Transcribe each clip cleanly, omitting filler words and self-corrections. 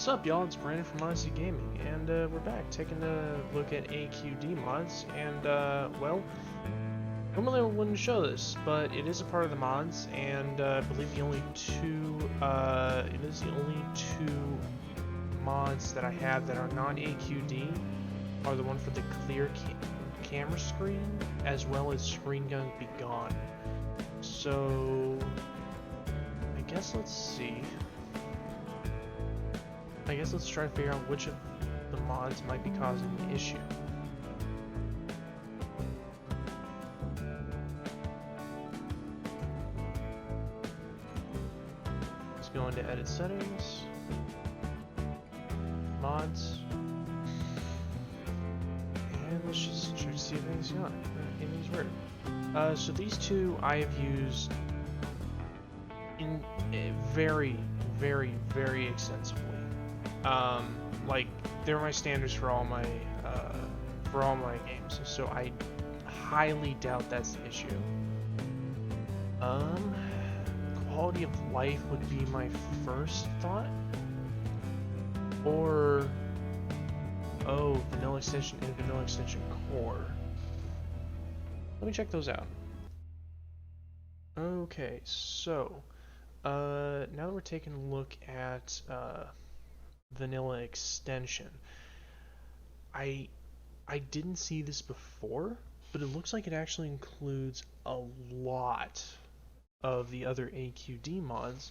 What's up, y'all? It's Brandon from Odyssey Gaming, and we're back taking a look at AQD mods. And well, normally I wouldn't show this, but it is a part of the mods, and I believe the only it is the only two mods that I have that are not AQD are the one for the clear camera screen, as well as Screen Gun Be Gone. So I guess let's see. I guess let's try to figure out which of the mods might be causing the issue. Let's go into edit settings, mods, and let's just check to see if anything's weird. So these two I have used in very extensively. Like they're my standards for all my games, so I highly doubt that's the issue. Quality of life would be my first thought, or vanilla extension and vanilla extension core. Let me check those out. Okay, so now that we're taking a look at vanilla extension, I didn't see this before, but it looks like it actually includes a lot of the other AQD mods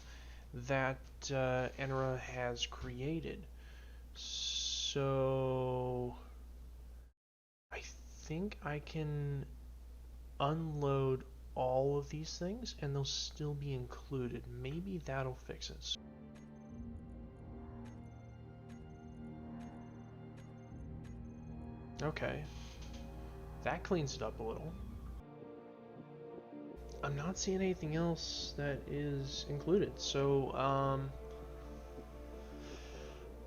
that Enra has created. So I think I can unload all of these things and they'll still be included. Maybe that'll fix it. Okay, that cleans it up a little. I'm not seeing anything else that is included, so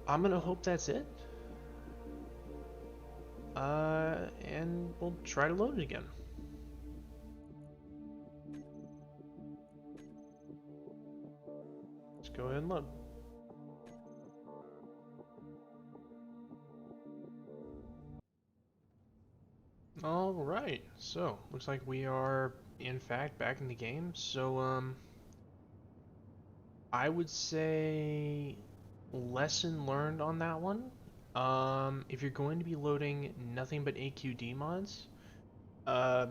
I'm gonna hope that's it. And we'll try to load it again. Let's go ahead and load. Alright, so looks like we are in fact back in the game. So I would say lesson learned on that one. If you're going to be loading nothing but AQD mods,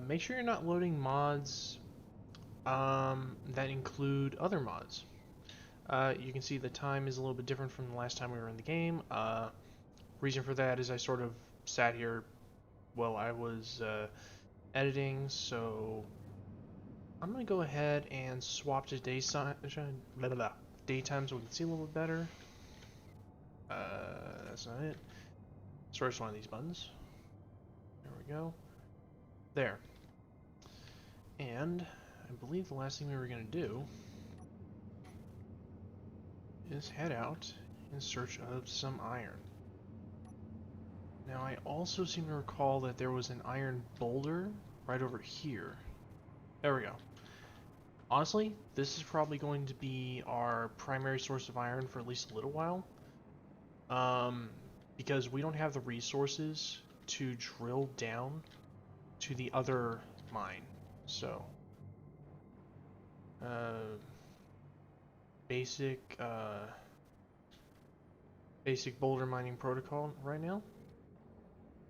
make sure you're not loading mods that include other mods. You can see the time is a little bit different from the last time we were in the game. Reason for that is I sort of sat here while I was editing, so I'm gonna go ahead and swap to daytime so we can see a little bit better. That's not it. Let's press one of these buttons. There we go. There. And I believe the last thing we were gonna do is head out in search of some iron. Now I also seem to recall that there was an iron boulder right over here. There we go. Honestly, this is probably going to be our primary source of iron for at least a little while. Because we don't have the resources to drill down to the other mine. So, basic boulder mining protocol right now.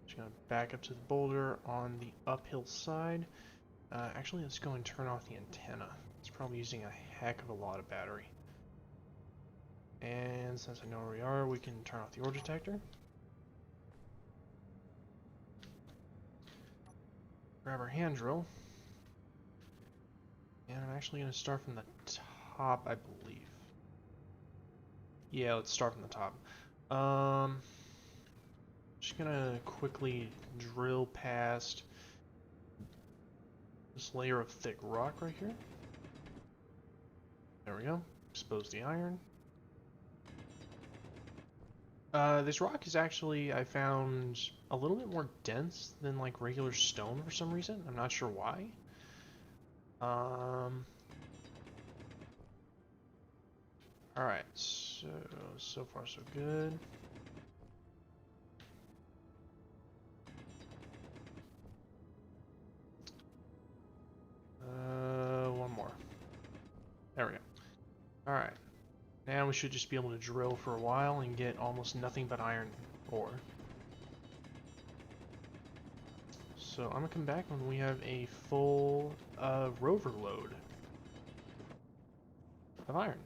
Just gonna back up to the boulder on the uphill side. Actually, let's go and turn off the antenna. It's probably using a heck of a lot of battery. And since I know where we are, we can turn off the ore detector. Grab our hand drill. And I'm actually going to start from the top, I believe. Yeah, let's start from the top. Just gonna quickly drill past this layer of thick rock right here. There we go. Expose the iron. This rock is actually, I found, a little bit more dense than like regular stone for some reason. I'm not sure why. Alright. So far so good. One more. There we go. Alright. Now we should just be able to drill for a while and get almost nothing but iron ore. So I'm gonna come back when we have a full rover load of iron.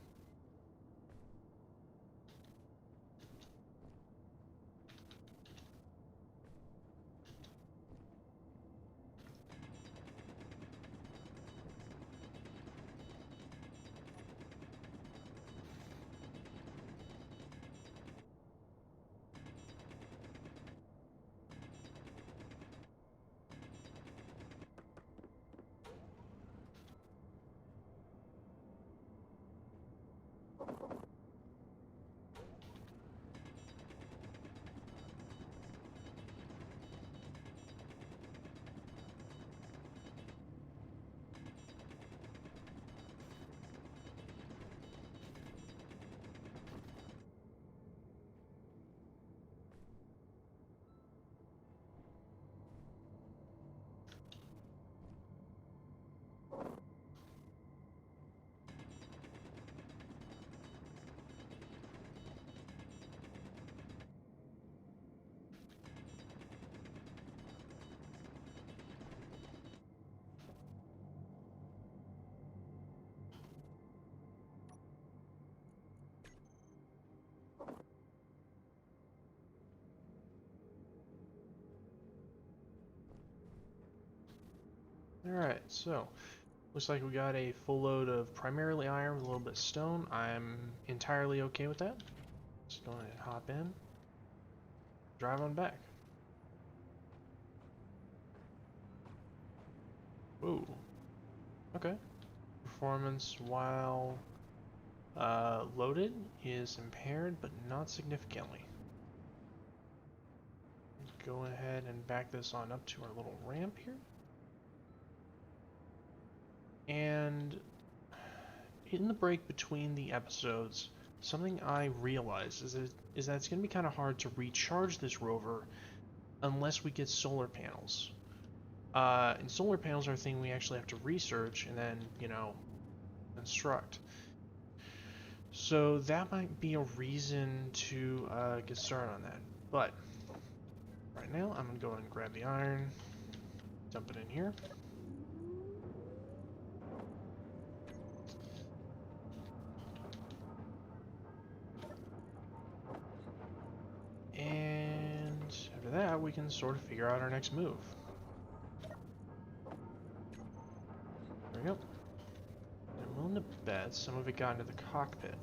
Alright, so looks like we got a full load of primarily iron with a little bit of stone. I'm entirely okay with that. Just go ahead and hop in. Drive on back. Whoa. Okay. Performance while loaded is impaired, but not significantly. Go ahead and back this on up to our little ramp here. And in the break between the episodes, something I realized is that it's going to be kind of hard to recharge this rover unless we get solar panels. And solar panels are a thing we actually have to research and then, you know, construct. So that might be a reason to get started on that. But right now, I'm going to go ahead and grab the iron, dump it in here. And after that, we can sort of figure out our next move. There we go. I'm willing to bet some of it got into the cockpit.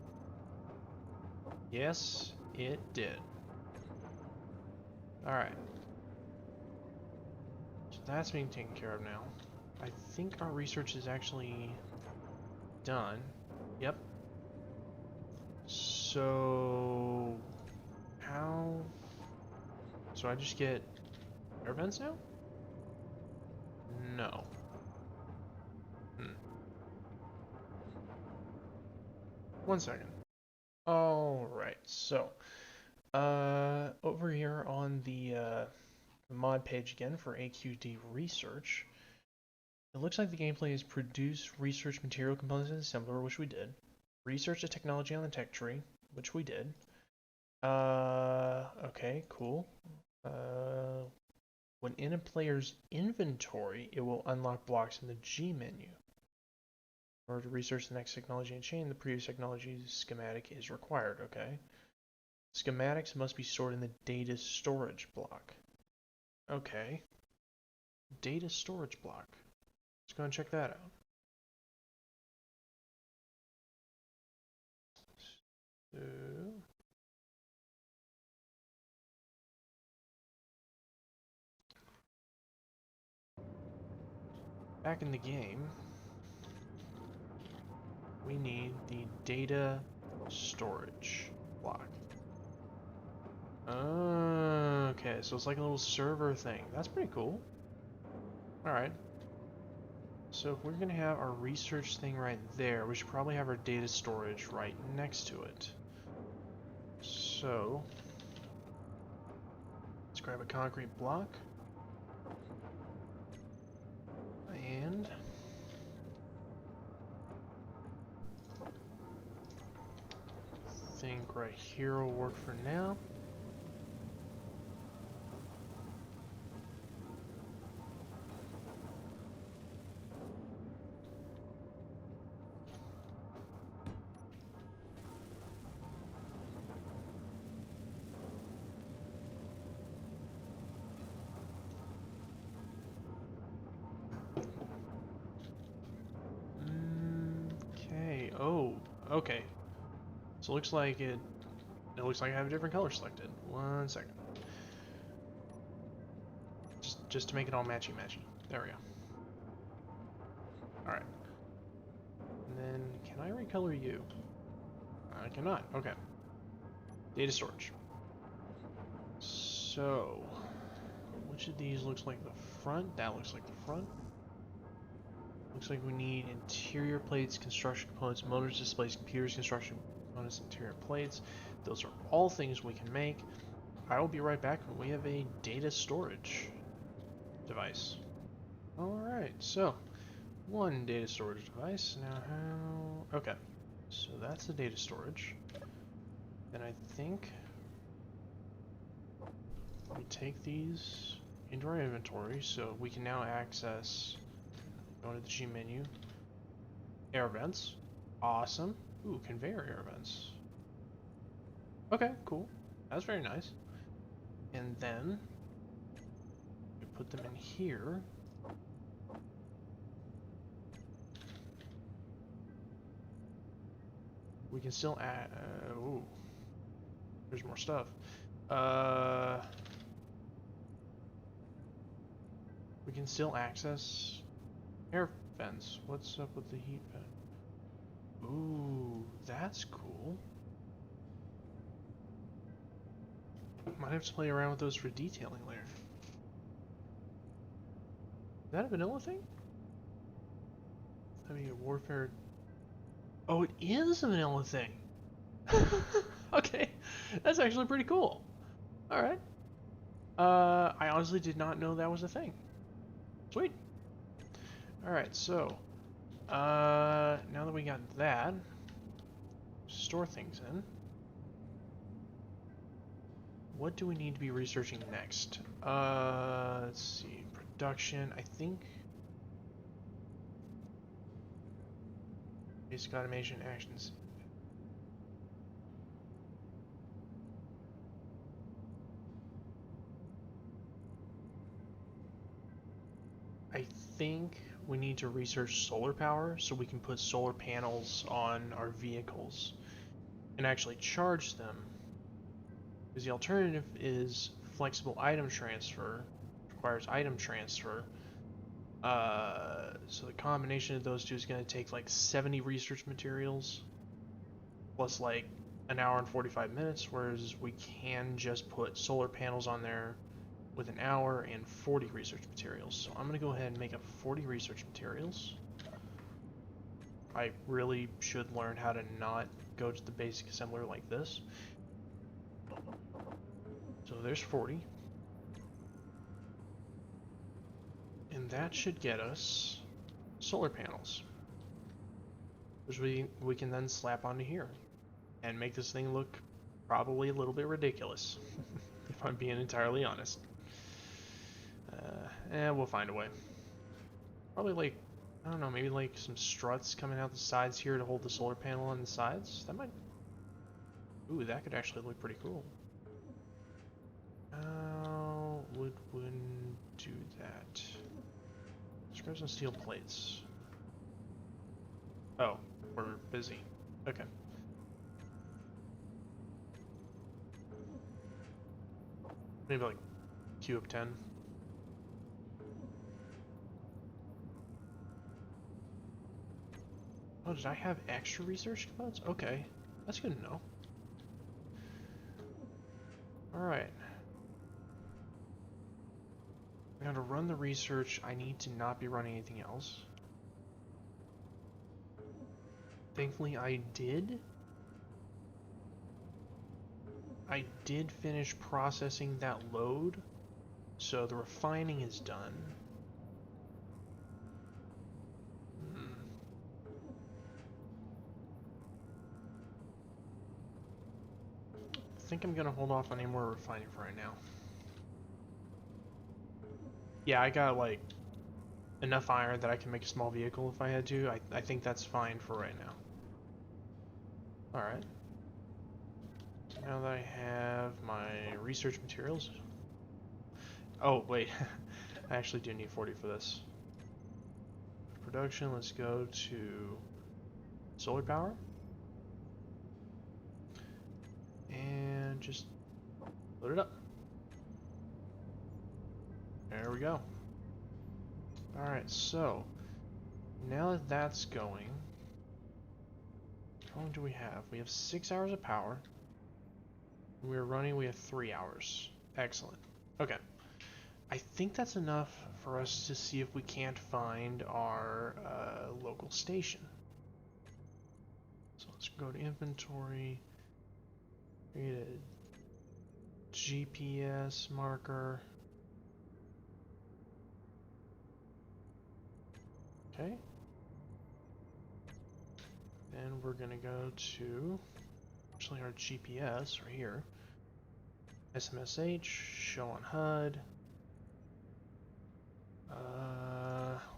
Yes, it did. Alright. So that's being taken care of now. I think our research is actually done. Yep. So how? So I just get air vents now? No. One second. Alright, so over here on the mod page again for AQD research, it looks like the gameplay is produce research material components in assembler, which we did. Research the technology on the tech tree, which we did. Okay, cool. When in a player's inventory, it will unlock blocks in the G menu. In order to research the next technology and chain, the previous technology schematic is required, okay? Schematics must be stored in the data storage block. Okay. Data storage block. Let's go and check that out. So, back in the game, we need the data storage block. Okay, so it's like a little server thing. That's pretty cool. Alright. So if we're going to have our research thing right there, we should probably have our data storage right next to it. So let's grab a concrete block and I think right here will work for now. Okay. Oh, okay. So it looks like it looks like I have a different color selected. 1 second. Just to make it all matchy-matchy. There we go. Alright. And then, can I recolor you? I cannot. Okay. Data storage. So, which of these looks like the front? That looks like the front. Looks like we need interior plates, construction components, motors, displays, computers, construction components, interior plates. Those are all things we can make. I will be right back when we have a data storage device. Alright, so one data storage device. Now how... Okay, so that's the data storage. And I think we take these into our inventory so we can now access, go to the G menu, air vents. Awesome. Ooh, conveyor air vents. Okay, cool. That's very nice. And then we put them in here. We can still add. Ooh, there's more stuff. We can still access air vents. What's up with the heat vent? Ooh, that's cool. Might have to play around with those for detailing later. Is that a vanilla thing? I mean, warfare. Oh, it is a vanilla thing. Okay, that's actually pretty cool. All right. I honestly did not know that was a thing. Sweet. All right, so now that we got that, store things in. What do we need to be researching next? Let's see, production. I think basic automation actions. I think we need to research solar power so we can put solar panels on our vehicles and actually charge them. Because the alternative is flexible item transfer, requires item transfer. So the combination of those two is going to take like 70 research materials plus like an hour and 45 minutes, whereas we can just put solar panels on there with an hour and 40 research materials. So I'm going to go ahead and make up 40 research materials. I really should learn how to not go to the basic assembler like this. So there's 40. And that should get us solar panels, which we can then slap onto here and make this thing look probably a little bit ridiculous, if I'm being entirely honest. We'll find a way. Probably like, I don't know, maybe like some struts coming out the sides here to hold the solar panel on the sides. That might... Ooh, that could actually look pretty cool. How would one do that? Let's grab some steel plates. Oh, we're busy. Okay. Maybe like Q of 10. Oh, did I have extra research components? Okay, that's good to know. Alright. Now to run the research, I need to not be running anything else. Thankfully I did. I did finish processing that load, so the refining is done. I think I'm gonna hold off on any more refining for right now. Yeah, I got like enough iron that I can make a small vehicle if I had to. I think that's fine for right now. Alright. Now that I have my research materials. Oh, wait. I actually do need 40 for this. Production, let's go to solar power. And just load it up. There we go. Alright, so now that that's going, how long do we have? We have 6 hours of power. We're running, we have 3 hours. Excellent. Okay. I think that's enough for us to see if we can't find our local station. So let's go to inventory, create a GPS marker. Okay. Then we're gonna go to actually our GPS right here. SMSH, show on HUD.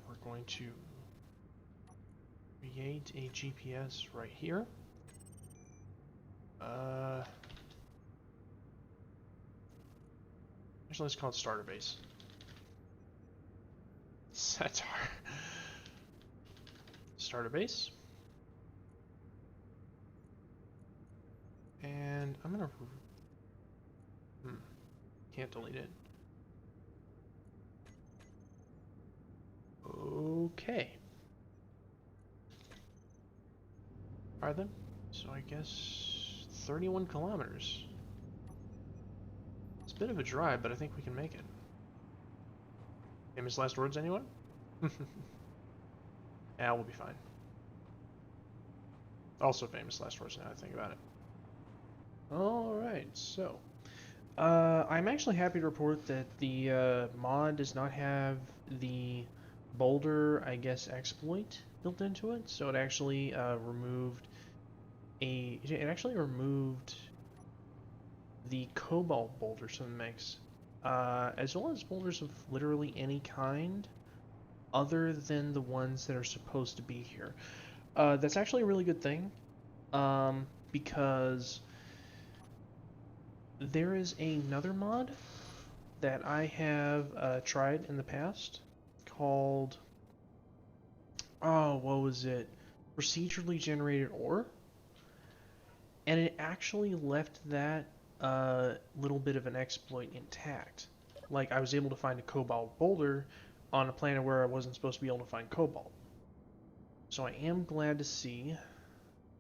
We're going to create a GPS right here. Actually, let's call it starter base. That's our starter base. And I'm gonna can't delete it. Okay. Alright then. So I guess 31 kilometers. It's a bit of a drive, but I think we can make it. Famous last words, anyone? Yeah, we'll be fine. Also famous last words now I think about it. Alright, so I'm actually happy to report that the mod does not have the boulder, I guess, exploit built into it. So it actually removed the cobalt boulders from the mix, as well as boulders of literally any kind, other than the ones that are supposed to be here. That's actually a really good thing, because there is another mod that I have tried in the past called, oh, what was it? Procedurally generated ore. And it actually left that little bit of an exploit intact. Like, I was able to find a cobalt boulder on a planet where I wasn't supposed to be able to find cobalt. So I am glad to see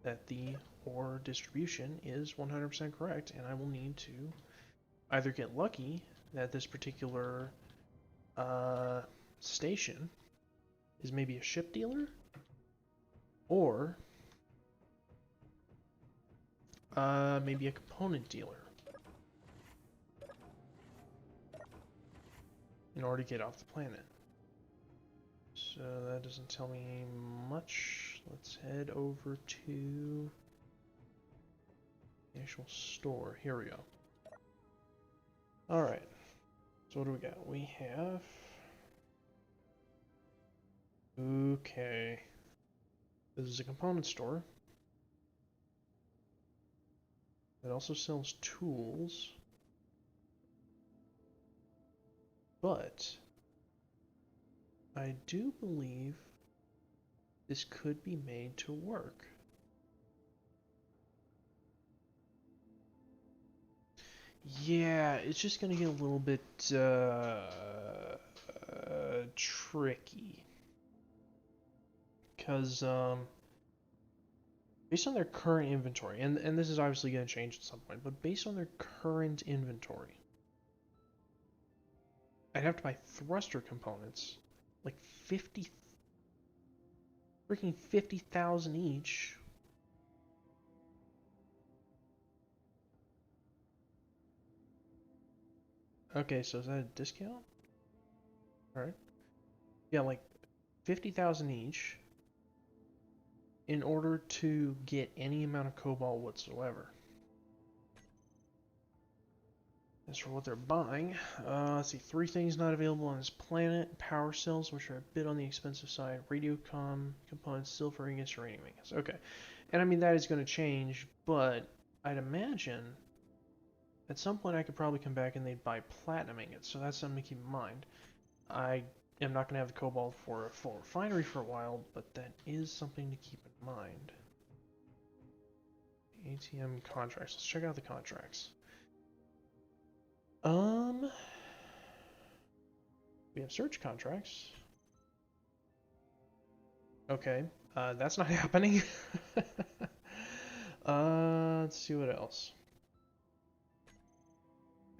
that the ore distribution is 100% correct, and I will need to either get lucky that this particular station is maybe a ship dealer, or maybe a component dealer in order to get off the planet. So that doesn't tell me much. Let's head over to the actual store. Here we go. Alright. So what do we got? We have... Okay. This is a component store. It also sells tools. But I do believe this could be made to work. Yeah, it's just gonna get a little bit tricky. Because based on their current inventory, and this is obviously going to change at some point, but based on their current inventory, I'd have to buy thruster components, like 50,000 each. Okay, so is that a discount? Alright. Yeah, like 50,000 each in order to get any amount of cobalt whatsoever. As for what they're buying, let's see, 3 things not available on this planet. Power cells, which are a bit on the expensive side. Radiocom components, silver ingots, uranium ingots. Okay. And I mean, that is going to change, but I'd imagine at some point I could probably come back and they'd buy platinum ingots, so that's something to keep in mind. I am not going to have the cobalt for a full refinery for a while, but that is something to keep in mind. ATM contracts. Let's check out the contracts. We have search contracts. Okay, that's not happening. Let's see what else.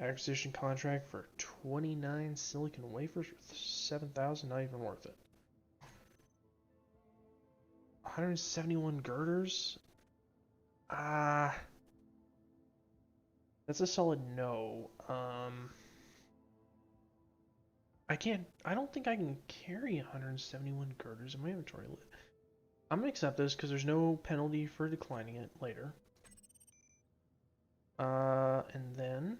Acquisition contract for 29 silicon wafers for 7,000, not even worth it. 171 girders? That's a solid no. I don't think I can carry 171 girders in my inventory. I'm gonna accept this because there's no penalty for declining it later. And then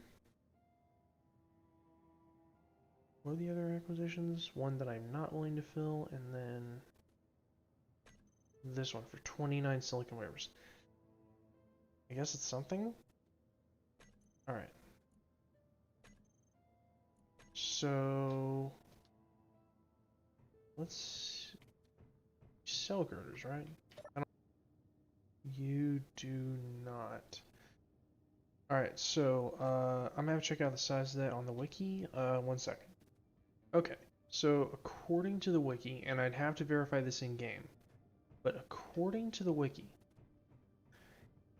what are the other acquisitions? One that I'm not willing to fill, and then this one for 29 silicon wafers. I guess it's something? Alright. So let's sell girders, right? You do not. Alright, so I'm gonna have to check out the size of that on the wiki. 1 second. Okay, so according to the wiki, and I'd have to verify this in game, but according to the wiki,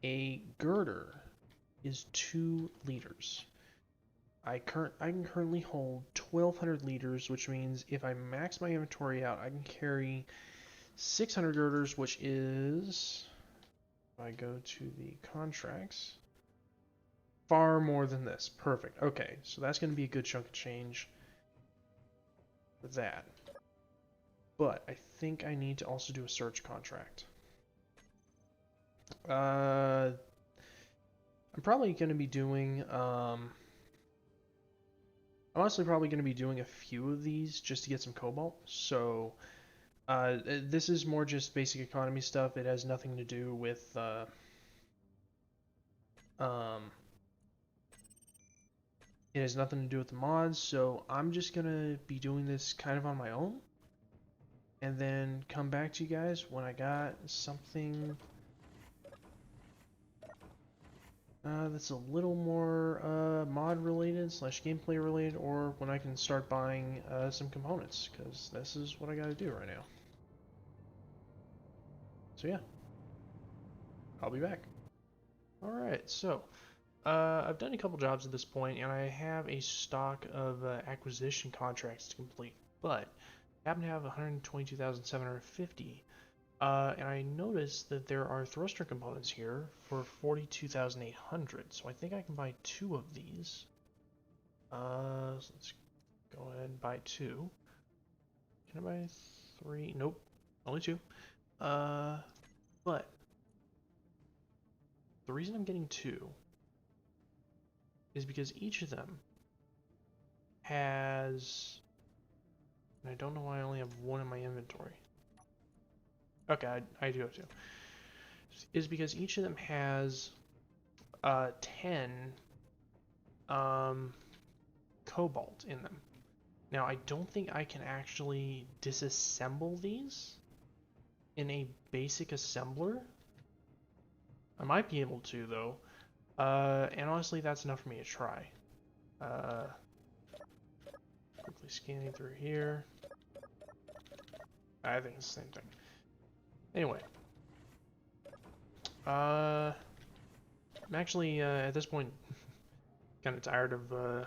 a girder is 2 liters. I can currently hold 1,200 liters, which means if I max my inventory out, I can carry 600 girders, which is, if I go to the contracts, far more than this. Perfect. Okay, so that's going to be a good chunk of change for that. But I think I need to also do a search contract. I'm probably going to be doing, I'm honestly probably going to be doing a few of these just to get some cobalt. So this is more just basic economy stuff. It has nothing to do with it has nothing to do with the mods. So I'm just going to be doing this kind of on my own, and then come back to you guys when I got something that's a little more mod related / gameplay related, or when I can start buying some components, because this is what I gotta do right now. So yeah, I'll be back. Alright, so I've done a couple jobs at this point, and I have a stock of acquisition contracts to complete, but I happen to have 122,750. And I noticed that there are thruster components here for 42,800, so I think I can buy 2 of these. So let's go ahead and buy 2. Can I buy 3? Nope, only 2. But the reason I'm getting 2 is because each of them has, and I don't know why I only have 1 in my inventory. Okay, I do have 2. Is because each of them has 10 cobalt in them. Now, I don't think I can actually disassemble these in a basic assembler. I might be able to, though. And honestly, that's enough for me to try. Quickly scanning through here. I think it's the same thing. Anyway. I'm actually, at this point, kind of tired of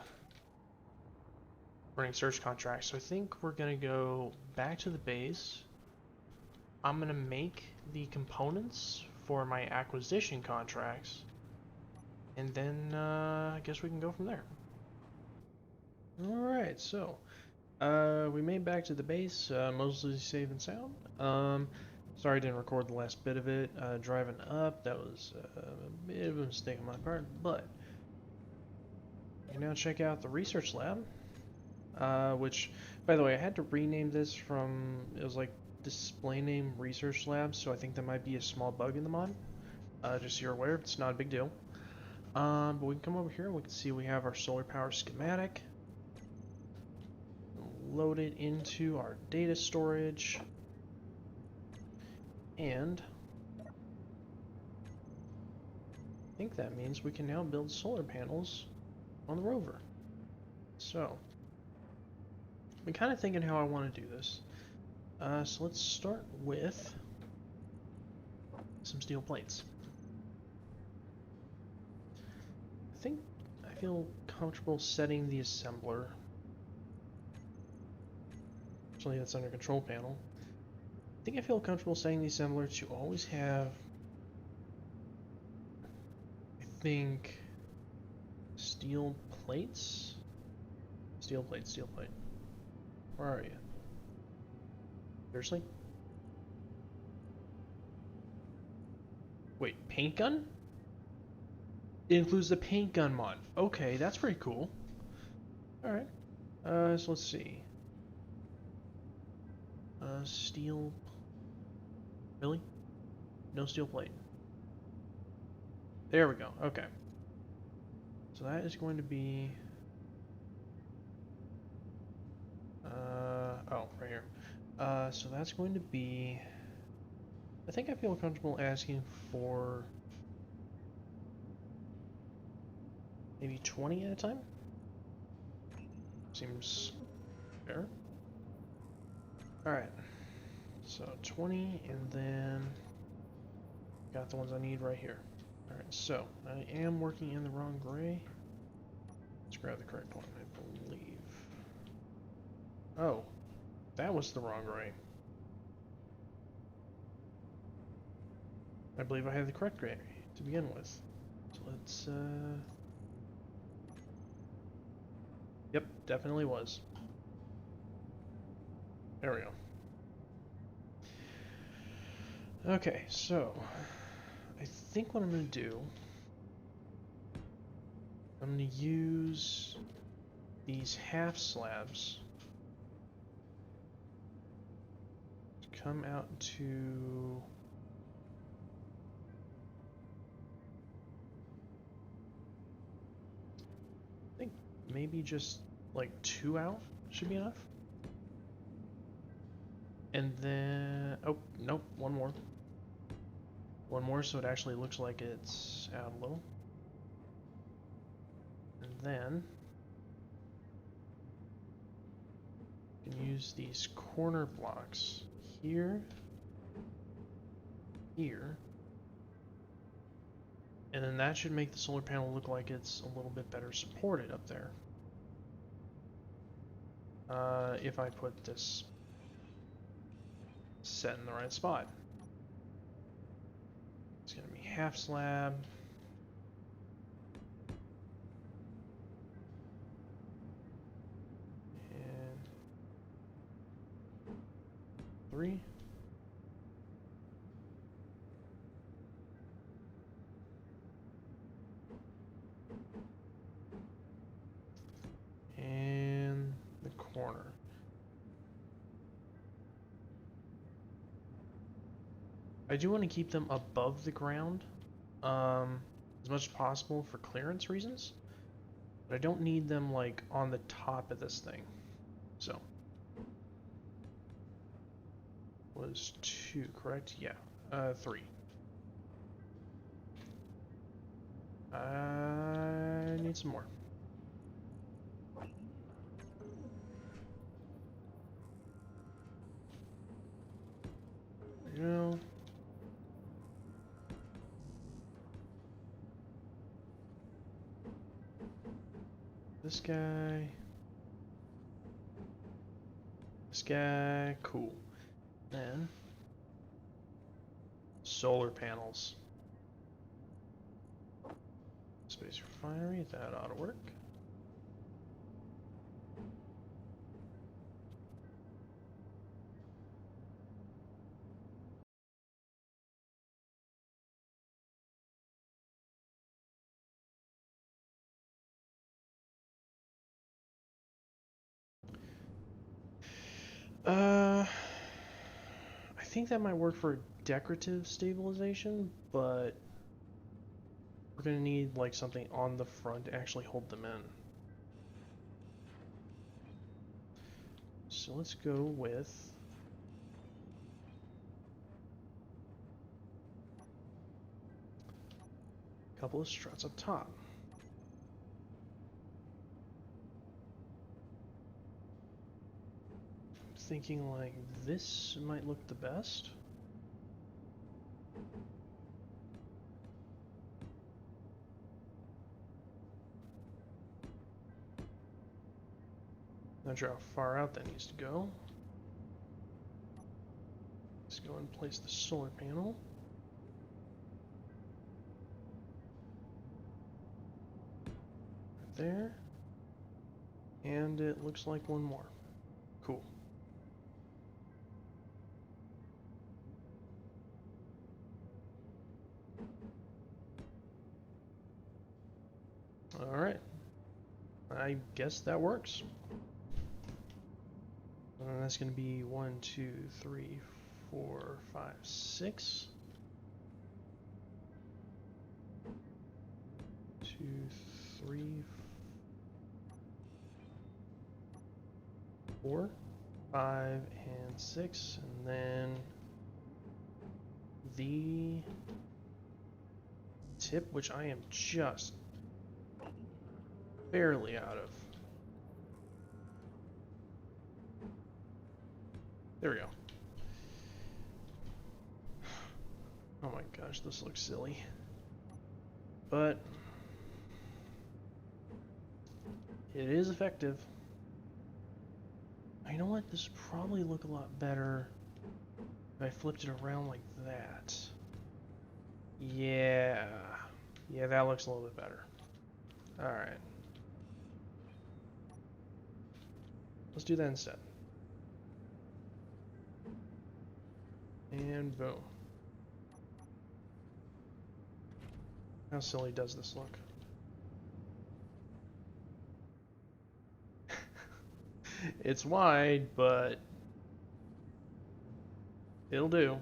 running search contracts, so I think we're going to go back to the base. I'm going to make the components for my acquisition contracts, and then I guess we can go from there. Alright, so we made back to the base, mostly safe and sound. Sorry I didn't record the last bit of it. Driving up, that was a bit of a mistake on my part, but you can now check out the research lab, which, by the way, I had to rename this from, it was like display name research lab, so I think that might be a small bug in the mod. Just so you're aware, it's not a big deal. But we can come over here and we can see we have our solar power schematic. Load it into our data storage. And I think that means we can now build solar panels on the rover. So, I'm kind of thinking how I want to do this. So let's start with some steel plates. I feel comfortable setting the assembler. Actually, that's under control panel. I think I feel comfortable setting the assembler to always have, I think, steel plates? Steel plate, steel plate. Where are you? Seriously? Wait, paint gun? It includes the paint gun mod. Okay, that's pretty cool. Alright. So let's see. Steel. Really? No steel plate. There we go. Okay. So that is going to be. Oh, right here. So that's going to be. I think I feel comfortable asking for maybe 20 at a time. Seems fair. Alright. So 20, and then got the ones I need right here. Alright, so I am working in the wrong gray. Let's grab the correct one, I believe. Oh, that was the wrong gray. I believe I had the correct gray to begin with. So let's, Yep, definitely was. There we go. Okay, so I think what I'm going to do, I'm going to use these half slabs to come out to I think maybe just like 2 out should be enough. And then, oh, nope, one more. One more so it actually looks like it's out a little. And then you can use these corner blocks here, here, and then that should make the solar panel look like it's a little bit better supported up there. If I put this set in the right spot. It's going to be half slab. And 3. And the corner. I do want to keep them above the ground as much as possible for clearance reasons, but I don't need them like on the top of this thing. So was 2 correct? Yeah, 3. I need some more. There you go. This guy. This guy. Cool. Then solar panels. Space refinery, that ought to work. Uh, I think that might work for decorative stabilization, but we're gonna need like something on the front to actually hold them in. So let's go with a couple of struts up top. I'm thinking like this might look the best. Not sure how far out that needs to go. Let's go and place the solar panel. Right there. And it looks like one more. Cool. Alright. I guess that works. And that's going to be 1, 2, 3, 4, 5, 6. 2, 3, 4, 5, and 6. And then the tip, which I am just barely out of. There we go. Oh my gosh, this looks silly. But it is effective. You know what? This would probably look a lot better if I flipped it around like that. Yeah. Yeah, that looks a little bit better. Alright. Let's do that instead. And boom. How silly does this look? It's wide, but it'll do.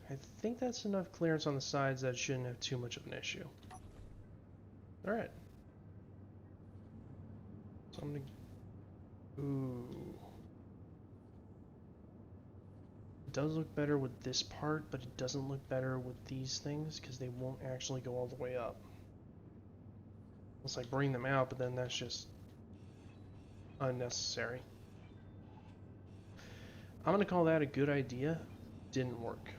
I think that's enough clearance on the sides that it shouldn't have too much of an issue. Alright. So I'm gonna... Ooh. It does look better with this part, but it doesn't look better with these things because they won't actually go all the way up. Unless I bring them out, but then that's just unnecessary. I'm gonna call that a good idea. Didn't work.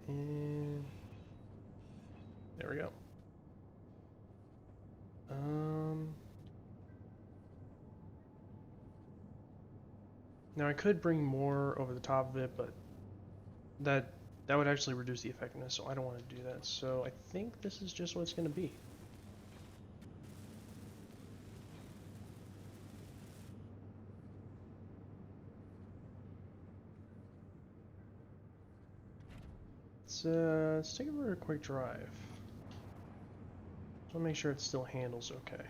And there we go. Now I could bring more over the top of it, but that would actually reduce the effectiveness, so I don't want to do that. So I think this is just what it's going to be. Let's take it for a quick drive. Just want to make sure it still handles okay.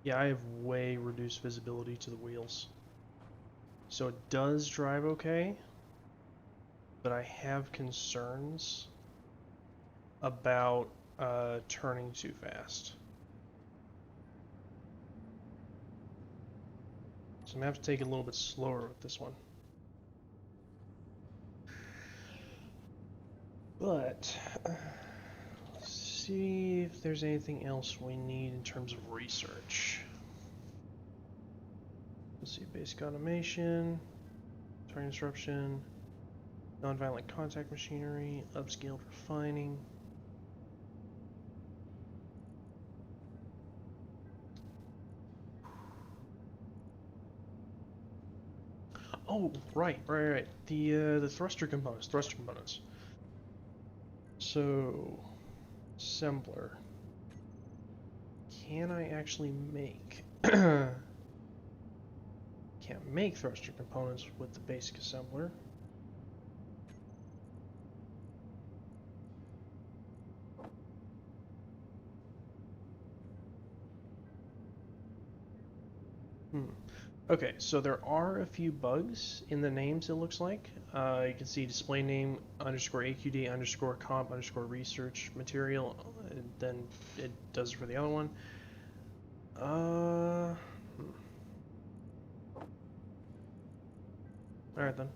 Yeah, I have way reduced visibility to the wheels. So it does drive okay, but I have concerns about turning too fast. So I'm going to have to take it a little bit slower with this one. But let's see if there's anything else we need in terms of research. Let's see, basic automation, target disruption, nonviolent contact machinery, upscaled refining. Oh, right. The thruster components. So, assembler. Can I actually make? Can can't make thruster components with the basic assembler. Okay, so there are a few bugs in the names, it looks like. You can see display name underscore AQD underscore comp underscore research material, and then it does it for the other one. Alright then.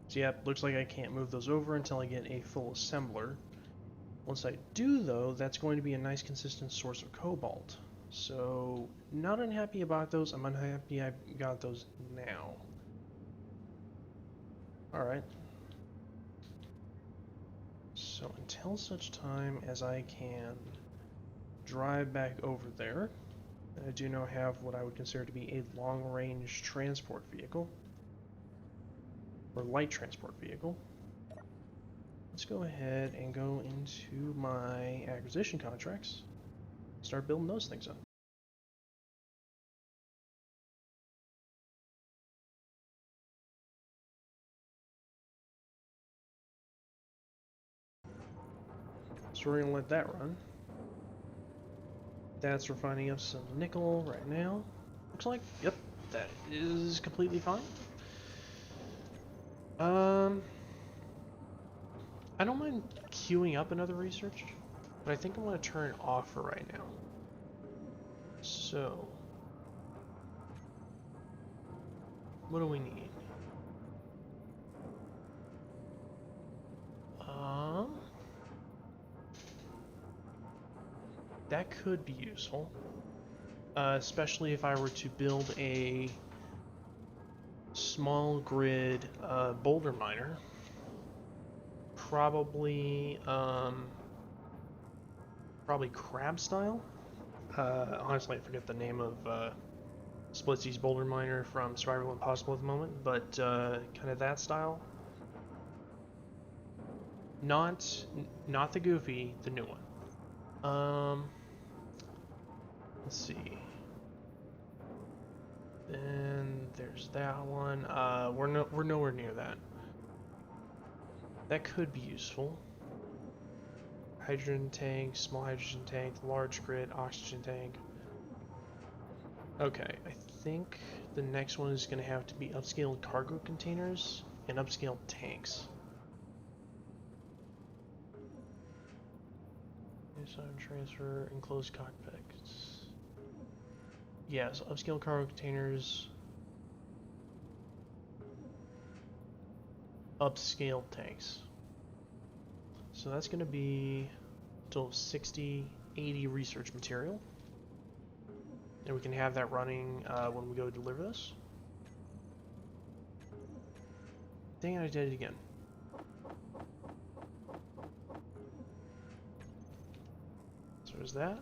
So yeah, looks like I can't move those over until I get a full assembler. Once I do though, that's going to be a nice consistent source of cobalt. So, not unhappy about those. I'm unhappy I got those now. Alright. So, until such time as I can drive back over there, I do now have what I would consider to be a long-range transport vehicle. Or light transport vehicle. Let's go ahead and go into my acquisition contracts. Start building those things up. So we're gonna let that run. That's refining up some nickel right now. Looks like, yep, that is completely fine. I don't mind queuing up another research, but I think I'm gonna turn it off for right now. So, what do we need? That could be useful, especially if I were to build a small grid boulder miner. Probably, probably crab style. Honestly, I forget the name of Splitsy's boulder miner from Survival Impossible at the moment, but kind of that style. Not the Goofy, the new one. Let's see. Then there's that one. We're nowhere near that. That could be useful. Hydrogen tank, small hydrogen tank, large grid, oxygen tank. Okay, I think the next one is going to have to be upscaled cargo containers and upscaled tanks. Transfer, enclosed cockpits. Yeah, so upscaled cargo containers, upscaled tanks. So that's going to be total 60, 80 research material. And we can have that running when we go deliver this. Dang it, I did it again. So there's that.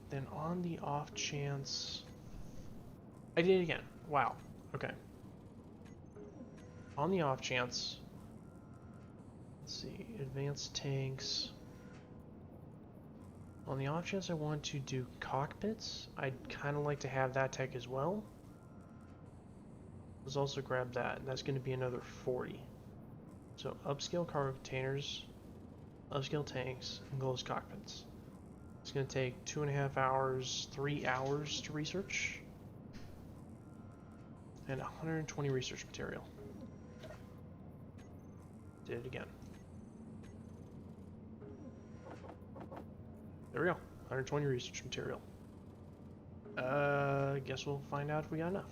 Then on the off chance... I did it again. Wow. Okay. On the off chance... Let's see. Advanced tanks... On the off chance I want to do cockpits, I'd kind of like to have that tech as well. Let's also grab that, and that's going to be another 40. So upscale cargo containers, upscale tanks, and closed cockpits. It's going to take 2.5 hours, 3 hours to research, and 120 research material. Did it again. There we go, 120 research material. Guess we'll find out if we got enough.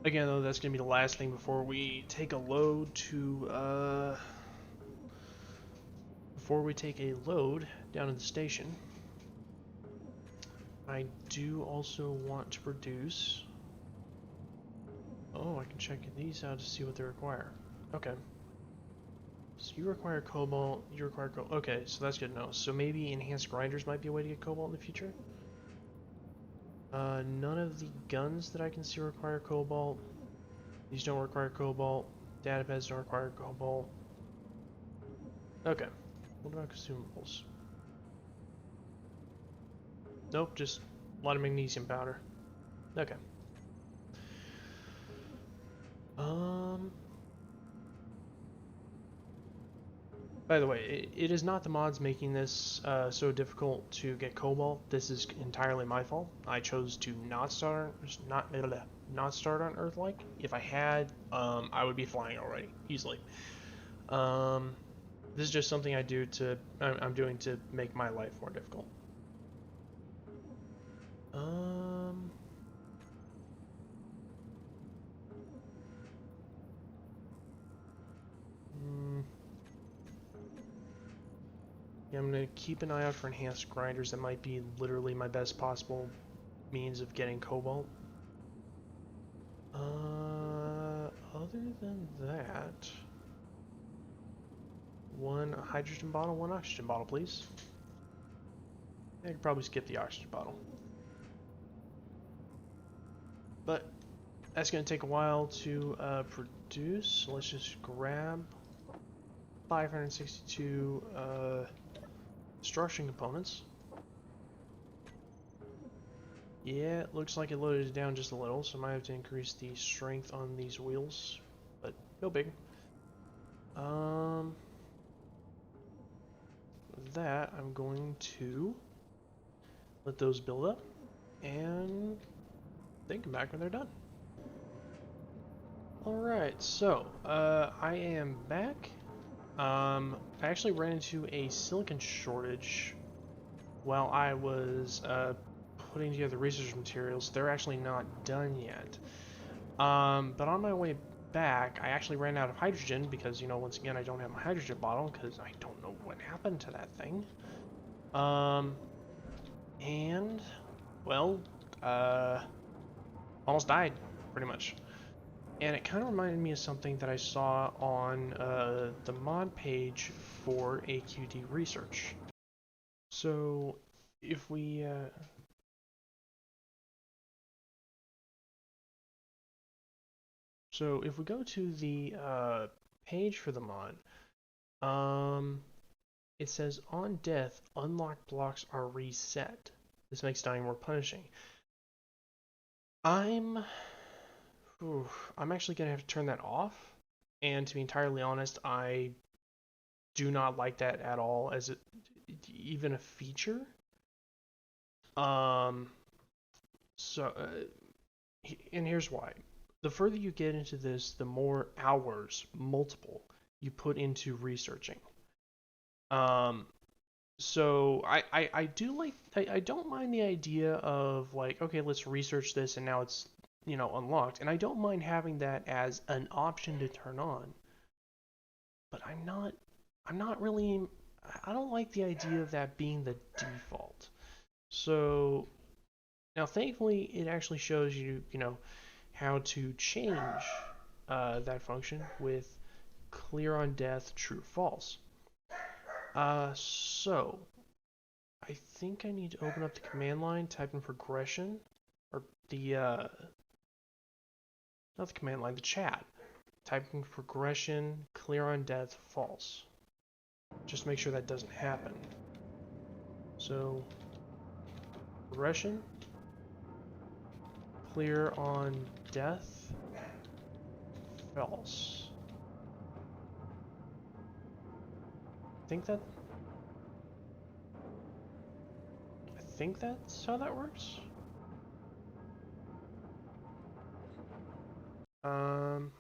Again, though, that's going to be the last thing before we take a load to, before we take a load down at the station. I do also want to produce... Oh, I can check these out to see what they require. Okay. So you require cobalt, you require cobalt. Okay, so that's good to know. So maybe enhanced grinders might be a way to get cobalt in the future. None of the guns that I can see require cobalt. These don't require cobalt. Datapads don't require cobalt. Okay. What about consumables? Nope, just a lot of magnesium powder. Okay. By the way, it is not the mods making this so difficult to get cobalt. This is entirely my fault. I chose to not start on Earth-like. If I had, I would be flying already easily. This is just something I'm doing to make my life more difficult. Yeah, I'm gonna keep an eye out for enhanced grinders. That might be literally my best possible means of getting cobalt. Other than that, one hydrogen bottle, one oxygen bottle, please. I could probably skip the oxygen bottle. But that's going to take a while to produce, so let's just grab 562 destruction components. Yeah, it looks like it loaded it down just a little, so I might have to increase the strength on these wheels, but no big. That I'm going to let those build up, and then come back when they're done. Alright, so, I am back. I actually ran into a silicon shortage while I was, putting together research materials. They're actually not done yet. But on my way back, I actually ran out of hydrogen because, you know, once again, I don't have my hydrogen bottle because I don't know what happened to that thing. And, well, almost died, pretty much. And it kind of reminded me of something that I saw on the mod page for AQD research. So, if we go to the page for the mod, it says on death, unlocked blocks are reset. This makes dying more punishing. I'm actually gonna have to turn that off. And to be entirely honest, I do not like that at all as even a feature. And here's why. The further you get into this, the more hours, multiple, you put into researching. So I do like, I don't mind the idea of like, okay, let's research this and now it's, you know, unlocked. And I don't mind having that as an option to turn on. But I'm not really, I don't like the idea of that being the default. So now thankfully it actually shows you, you know, how to change that function with clear on death, true, false. So I think I need to open up the command line, type in progression, or the, not the command line, the chat. Type in progression, clear on death, false. Just make sure that doesn't happen. So, progression, clear on death, false. I think that's how that works. I'm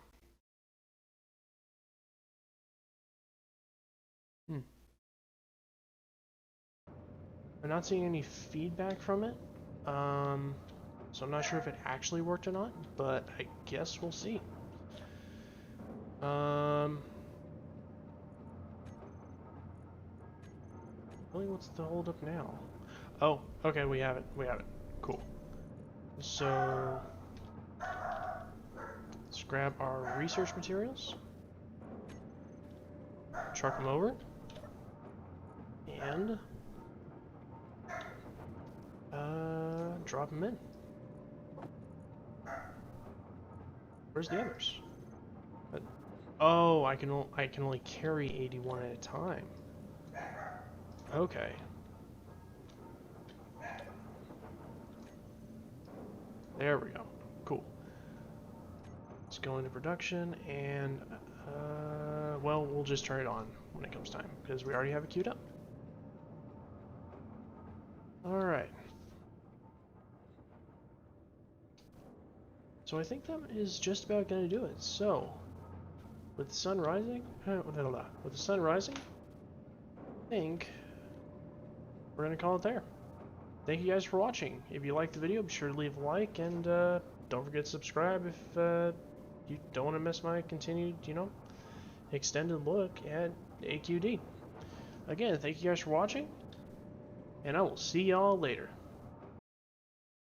not seeing any feedback from it. So I'm not sure if it actually worked or not, but I guess we'll see. Really, what's the holdup now? Oh, okay, we have it. We have it. Cool. So let's grab our research materials, truck them over, and drop them in. Where's the others? Oh, I can only carry 81 at a time. Okay. There we go. Cool. Let's go into production and, well, we'll just turn it on when it comes time because we already have it queued up. Alright. So I think that is just about going to do it. So, with the sun rising, with the sun rising, I think we're going to call it there. Thank you guys for watching. If you liked the video, be sure to leave a like, and don't forget to subscribe if you don't want to miss my continued, extended look at AQD. Again, thank you guys for watching, and I will see y'all later.